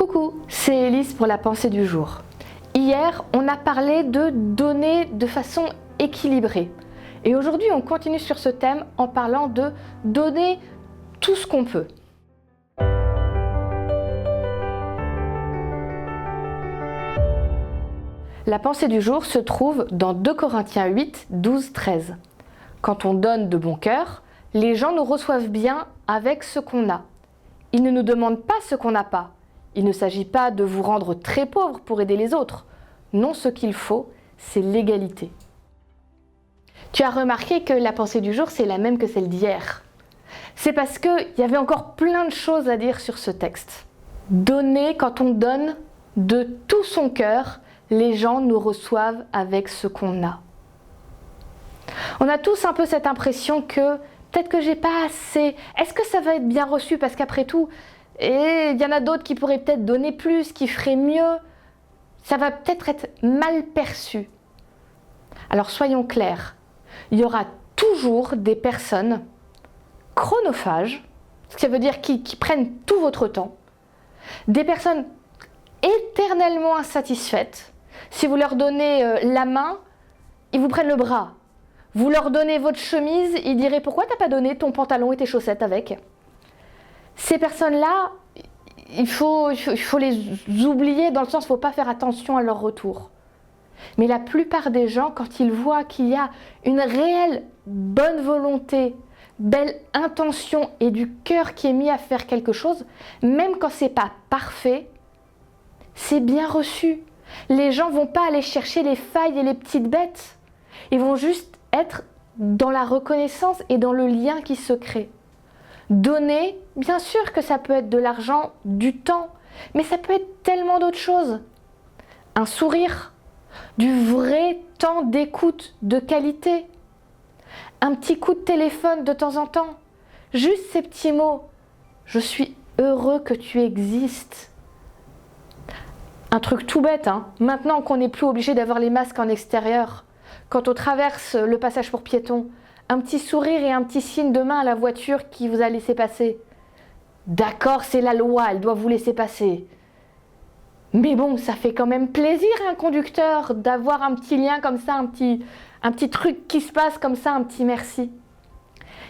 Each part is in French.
Coucou, c'est Élise pour la pensée du jour. Hier, on a parlé de donner de façon équilibrée. Et aujourd'hui, on continue sur ce thème en parlant de donner tout ce qu'on peut. La pensée du jour se trouve dans 2 Corinthiens 8, 12, 13. Quand on donne de bon cœur, les gens nous reçoivent bien avec ce qu'on a. Ils ne nous demandent pas ce qu'on n'a pas. Il ne s'agit pas de vous rendre très pauvre pour aider les autres. Non, ce qu'il faut, c'est l'égalité. Tu as remarqué que la pensée du jour, c'est la même que celle d'hier. C'est parce qu'il y avait encore plein de choses à dire sur ce texte. Donner, quand on donne de tout son cœur, les gens nous reçoivent avec ce qu'on a. On a tous un peu cette impression que peut-être que j'ai pas assez. Est-ce que ça va être bien reçu? Parce qu'après tout, et il y en a d'autres qui pourraient peut-être donner plus, qui feraient mieux. Ça va peut-être être mal perçu. Alors soyons clairs, il y aura toujours des personnes chronophages, ce qui veut dire qui prennent tout votre temps, des personnes éternellement insatisfaites. Si vous leur donnez la main, ils vous prennent le bras. Vous leur donnez votre chemise, ils diraient « Pourquoi t'as pas donné ton pantalon et tes chaussettes avec ?» Ces personnes-là, il faut les oublier dans le sens, il ne faut pas faire attention à leur retour. Mais la plupart des gens, quand ils voient qu'il y a une réelle bonne volonté, belle intention et du cœur qui est mis à faire quelque chose, même quand ce n'est pas parfait, c'est bien reçu. Les gens ne vont pas aller chercher les failles et les petites bêtes. Ils vont juste être dans la reconnaissance et dans le lien qui se crée. Donner, bien sûr que ça peut être de l'argent, du temps, mais ça peut être tellement d'autres choses. Un sourire, du vrai temps d'écoute de qualité, un petit coup de téléphone de temps en temps, juste ces petits mots. Je suis heureux que tu existes. Un truc tout bête, hein. Maintenant qu'on n'est plus obligé d'avoir les masques en extérieur, quand on traverse le passage pour piétons, un petit sourire et un petit signe de main à la voiture qui vous a laissé passer. D'accord, c'est la loi, elle doit vous laisser passer. Mais bon, ça fait quand même plaisir à un conducteur d'avoir un petit lien comme ça, un petit truc qui se passe comme ça, un petit merci.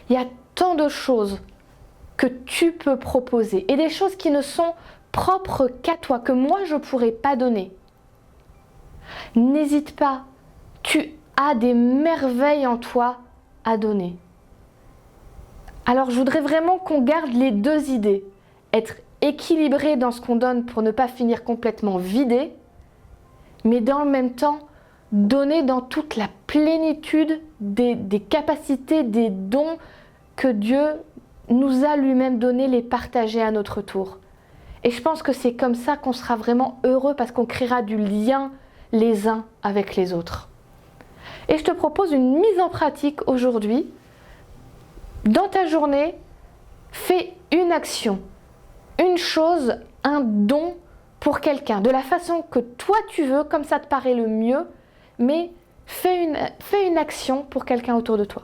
Il y a tant de choses que tu peux proposer et des choses qui ne sont propres qu'à toi, que moi je ne pourrais pas donner. N'hésite pas, tu as des merveilles en toi à donner. Alors je voudrais vraiment qu'on garde les deux idées. Être équilibré dans ce qu'on donne pour ne pas finir complètement vidé, mais dans le même temps, donner dans toute la plénitude des capacités, des dons que Dieu nous a lui-même donnés, les partager à notre tour. Et je pense que c'est comme ça qu'on sera vraiment heureux parce qu'on créera du lien les uns avec les autres. Et je te propose une mise en pratique aujourd'hui. Dans ta journée, fais une action, une chose, un don pour quelqu'un, de la façon que toi tu veux, comme ça te paraît le mieux, mais fais une action pour quelqu'un autour de toi.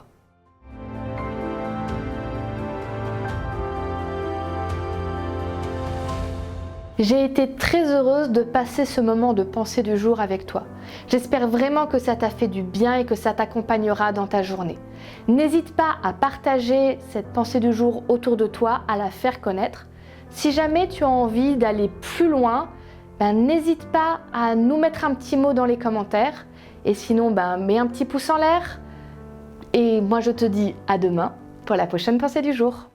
J'ai été très heureuse de passer ce moment de pensée du jour avec toi. J'espère vraiment que ça t'a fait du bien et que ça t'accompagnera dans ta journée. N'hésite pas à partager cette pensée du jour autour de toi, à la faire connaître. Si jamais tu as envie d'aller plus loin, n'hésite pas à nous mettre un petit mot dans les commentaires. Et sinon, mets un petit pouce en l'air. Et moi, je te dis à demain pour la prochaine pensée du jour.